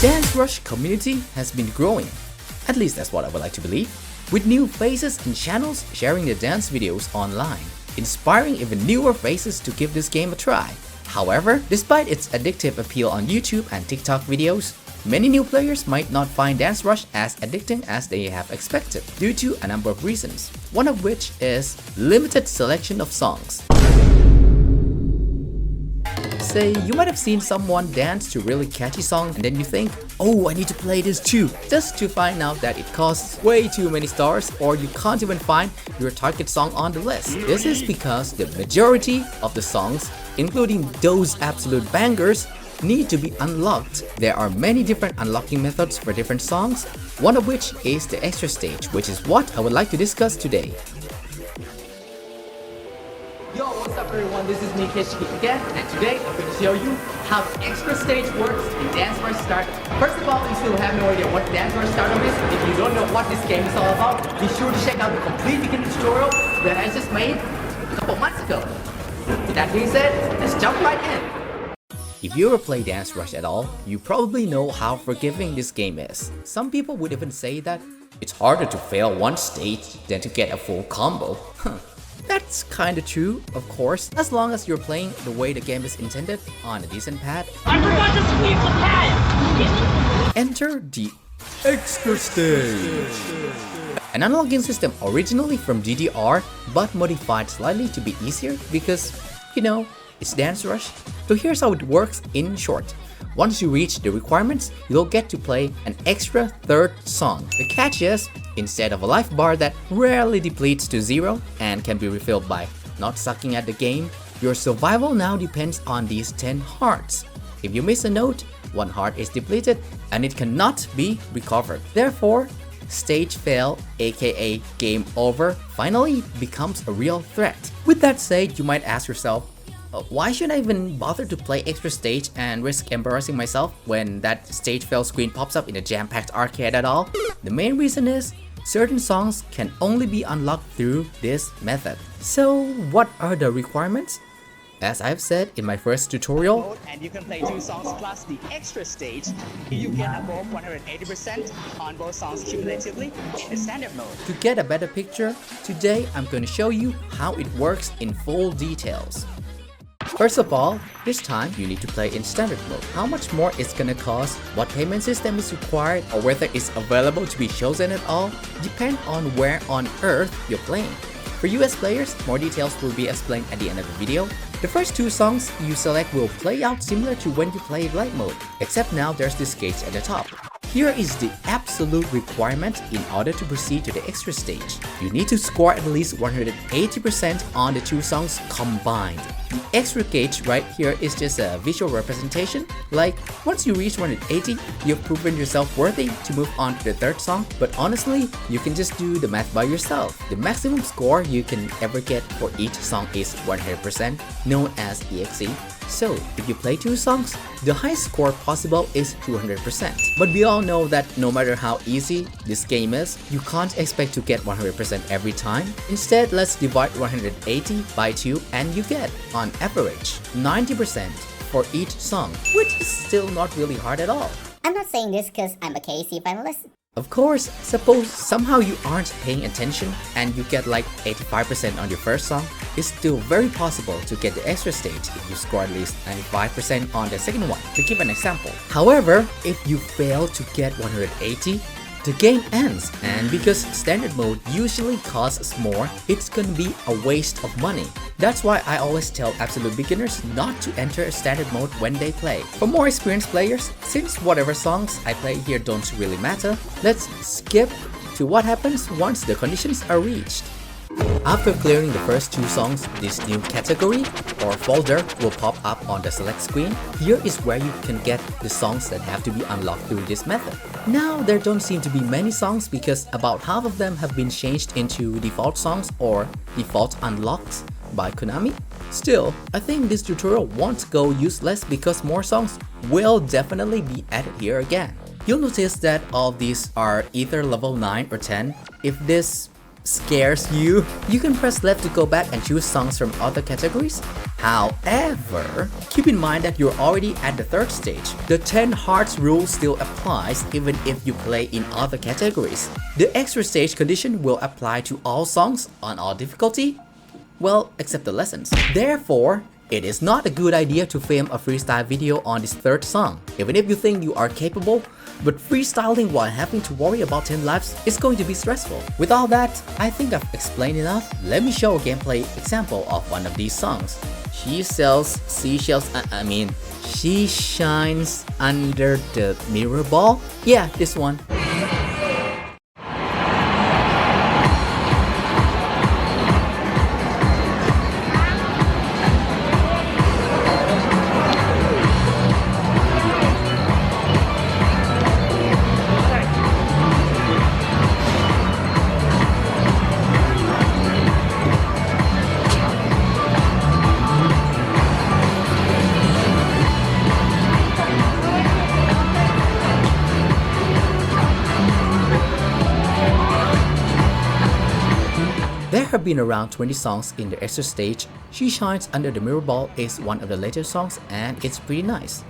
Dancerush community has been growing, at least that's what I would like to believe, with new faces and channels sharing their dance videos online, inspiring even newer faces to give this game a try. However, despite its addictive appeal on YouTube and TikTok videos, many new players might not find Dancerush as addicting as they have expected due to a number of reasons, one of which is limited selection of songs. Say you might have seen someone dance to a really catchy song and then you think, oh, I need to play this too, just to find out that it costs way too many stars or you can't even find your target song on the list. This is because the majority of the songs, including those absolute bangers, need to be unlocked. There are many different unlocking methods for different songs, one of which is the extra stage, which is what I would like to discuss today. Yo, what's up everyone, this is me Kesh again, and today I'm going to show you how extra stage works in Dancerush Stardom. First of all, if you still have no idea what Dancerush Stardom is, if you don't know what this game is all about, be sure to check out the complete beginner tutorial that I just made a couple months ago. With that being said, let's jump right in. If you ever play Dancerush at all, you probably know how forgiving this game is. Some people would even say that it's harder to fail one stage than to get a full combo. That's kinda true, of course, as long as you're playing the way the game is intended on a decent pad. I forgot to sweep the pad! Enter the extra stage. An unlocking system originally from DDR, but modified slightly to be easier because, you know, it's Dancerush. So here's how it works in short. Once you reach the requirements, you'll get to play an extra third song. The catch is, instead of a life bar that rarely depletes to 0 and can be refilled by not sucking at the game, your survival now depends on these 10 hearts. If you miss a note, 1 heart is depleted and it cannot be recovered. Therefore, stage fail, aka game over, finally becomes a real threat. With that said, you might ask yourself, why should I even bother to play extra stage and risk embarrassing myself when that stage fail screen pops up in a jam-packed arcade at all? The main reason is, certain songs can only be unlocked through this method. So what are the requirements? As I've said in my first tutorial, and you can play 2 songs plus the extra stage if you get above 180% on both songs cumulatively in the standard mode. To get a better picture, today I'm going to show you how it works in full details. First of all, this time you need to play in standard mode. How much more it's gonna cost, what payment system is required, or whether it's available to be chosen at all, depend on where on earth you're playing. For US players, more details will be explained at the end of the video. The first 2 songs you select will play out similar to when you play light mode, except now there's this gauge at the top. Here is the absolute requirement in order to proceed to the extra stage. You need to score at least 180% on the 2 songs combined. The extra gauge right here is just a visual representation, like once you reach 180, you've proven yourself worthy to move on to the 3rd song, but honestly, you can just do the math by yourself. The maximum score you can ever get for each song is 100%, known as EXE. So, if you play 2 songs, the highest score possible is 200%. But we all know that no matter how easy this game is, you can't expect to get 100% every time. Instead, let's divide 180 by 2 and you get, on average, 90% for each song, which is still not really hard at all. I'm not saying this because I'm a KAITEN finalist. Of course, suppose somehow you aren't paying attention and you get like 85% on your first song, it's still very possible to get the extra stage if you score at least 95% on the second one, to give an example. However, if you fail to get 180, the game ends, and because standard mode usually costs more, it's gonna be a waste of money. That's why I always tell absolute beginners not to enter standard mode when they play. For more experienced players, since whatever songs I play here don't really matter, let's skip to what happens once the conditions are reached. After clearing the first 2 songs, this new category or folder will pop up on the select screen. Here is where you can get the songs that have to be unlocked through this method. Now there don't seem to be many songs because about half of them have been changed into default songs or default unlocks by Konami. Still, I think this tutorial won't go useless because more songs will definitely be added here again. You'll notice that all of these are either level 9 or 10. If this scares you, you can press left to go back and choose songs from other categories. However, keep in mind that you're already at the third stage. The 10 hearts rule still applies even if you play in other categories. The extra stage condition will apply to all songs on all difficulty, well, except the lessons. Therefore, it is not a good idea to film a freestyle video on this third song, even if you think you are capable, but freestyling while having to worry about 10 lives is going to be stressful. With all that, I think I've explained enough. Let me show a gameplay example of one of these songs. She sells seashells, she shines under the mirror ball? Yeah, this one. There have been around 20 songs in the extra stage. She Shines Under the Mirror Ball is one of the later songs and it's pretty nice.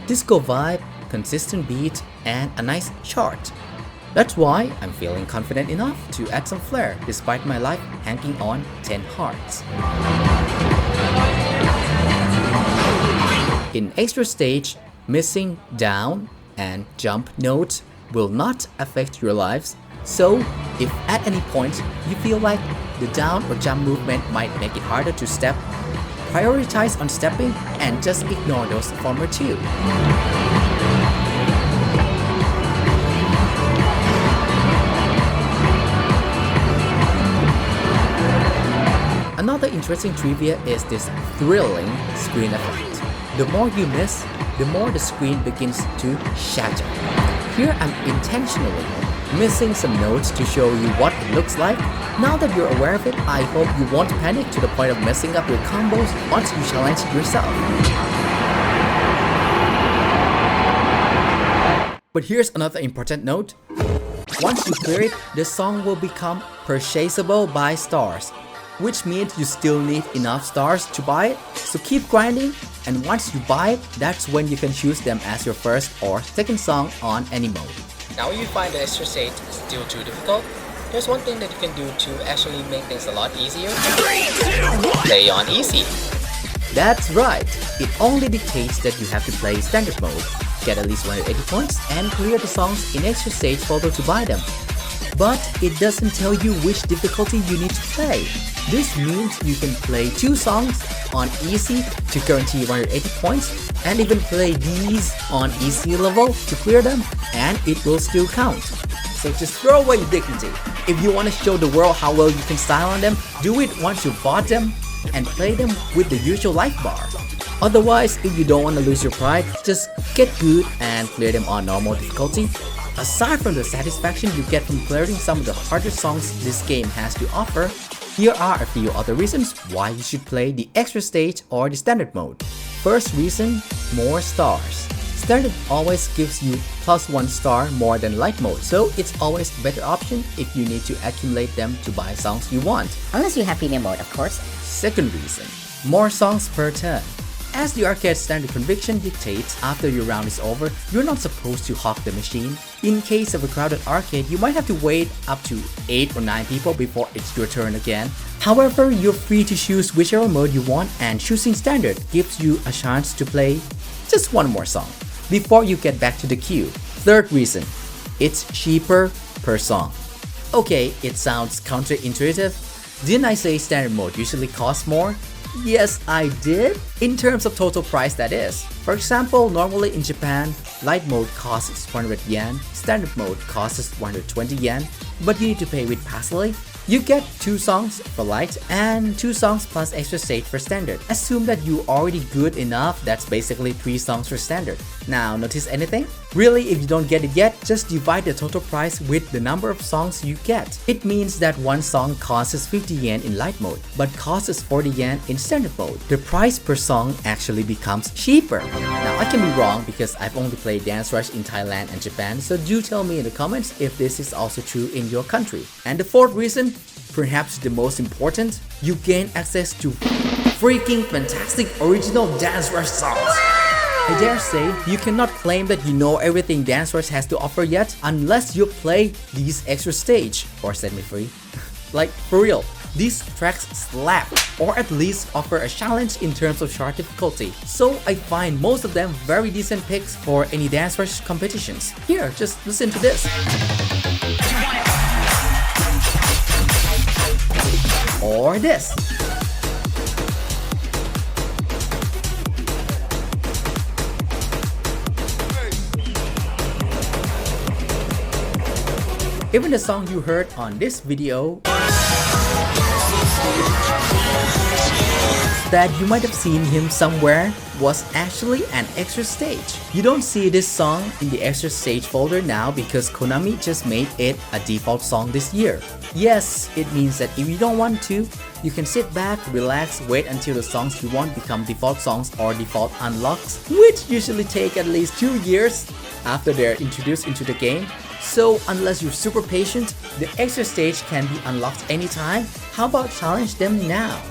Disco vibe, consistent beat, and a nice chart. That's why I'm feeling confident enough to add some flair despite my life hanging on 10 hearts. In extra stage, missing down and jump notes will not affect your lives. So, if at any point you feel like the down or jump movement might make it harder to step, prioritize on stepping and just ignore those former two. Another interesting trivia is this thrilling screen effect. The more you miss, the more the screen begins to shatter. Here I'm intentionally missing some notes to show you what it looks like. Now that you're aware of it, I hope you won't panic to the point of messing up your combos once you challenge yourself. But here's another important note. Once you clear it, the song will become purchasable by stars, which means you still need enough stars to buy it. So keep grinding, and once you buy it, that's when you can choose them as your first or second song on any mode. Now if you find the extra stage still too difficult, there's one thing that you can do to actually make things a lot easier. 3, 2, 1. Play on easy. That's right, it only dictates that you have to play standard mode, get at least 180 points, and clear the songs in extra stage photo to buy them. But it doesn't tell you which difficulty you need to play. This means you can play 2 songs on easy to guarantee 180 points, and even play these on easy level to clear them, and it will still count. So just throw away your dignity. If you want to show the world how well you can style on them, do it once you bought them and play them with the usual life bar. Otherwise, if you don't want to lose your pride, just get good and clear them on normal difficulty. Aside from the satisfaction you get from clearing some of the hardest songs this game has to offer, here are a few other reasons why you should play the extra stage or the standard mode. First reason, more stars. Standard always gives you +1 star more than light mode, so it's always a better option if you need to accumulate them to buy songs you want. Unless you have premium mode, of course. Second reason, more songs per turn. As the arcade standard conviction dictates, after your round is over, you're not supposed to hog the machine. In case of a crowded arcade, you might have to wait up to 8 or 9 people before it's your turn again. However, you're free to choose whichever mode you want, and choosing standard gives you a chance to play just one more song before you get back to the queue. Third reason, it's cheaper per song. Okay, it sounds counterintuitive. Didn't I say standard mode usually costs more? Yes, I did. In terms of total price, that is. For example, normally in Japan, light mode costs 100 yen, standard mode costs 120 yen, but you need to pay with parsley. You get 2 songs for light and 2 songs plus extra stage for standard. Assume that you're already good enough, that's basically 3 songs for standard. Now, notice anything? Really, if you don't get it yet, just divide the total price with the number of songs you get. It means that one song costs 50 yen in light mode, but costs 40 yen in standard mode. The price per song actually becomes cheaper. Now, I can be wrong because I've only played Dancerush in Thailand and Japan, so do tell me in the comments if this is also true in your country. And the fourth reason, perhaps the most important, you gain access to freaking fantastic original Dancerush songs. I dare say, you cannot claim that you know everything Dancerush has to offer yet unless you play these extra stage or set me free. Like, for real, these tracks slap or at least offer a challenge in terms of chart difficulty. So I find most of them very decent picks for any Dancerush competitions. Here, just listen to this. Or this. Even the song you heard on this video that you might have seen him somewhere was actually an extra stage. You don't see this song in the extra stage folder now because Konami just made it a default song this year. Yes, it means that if you don't want to, you can sit back, relax, wait until the songs you want become default songs or default unlocks, which usually take at least 2 years after they're introduced into the game. So unless you're super patient, the extra stage can be unlocked anytime. How about challenge them now?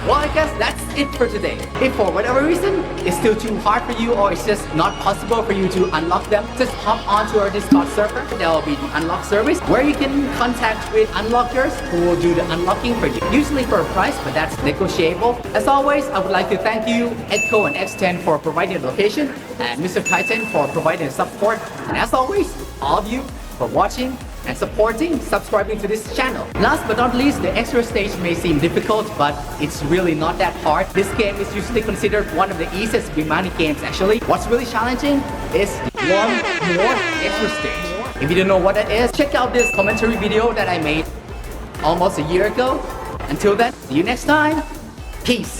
Well, I guess that's it for today. If for whatever reason it's still too hard for you or it's just not possible for you to unlock them, just hop onto our Discord server. There will be the unlock service where you can contact with unlockers who will do the unlocking for you. Usually for a price, but that's negotiable. As always, I would like to thank you, Echo and X10 for providing the location and Mr. KAITEN for providing the support. And as always, all of you for watching and supporting, subscribing to this channel. Last but not least, the extra stage may seem difficult, but it's really not that hard. This game is usually considered one of the easiest Bemani games actually. What's really challenging is one more extra stage. If you don't know what that is, check out this commentary video that I made almost a year ago. Until then, see you next time. Peace.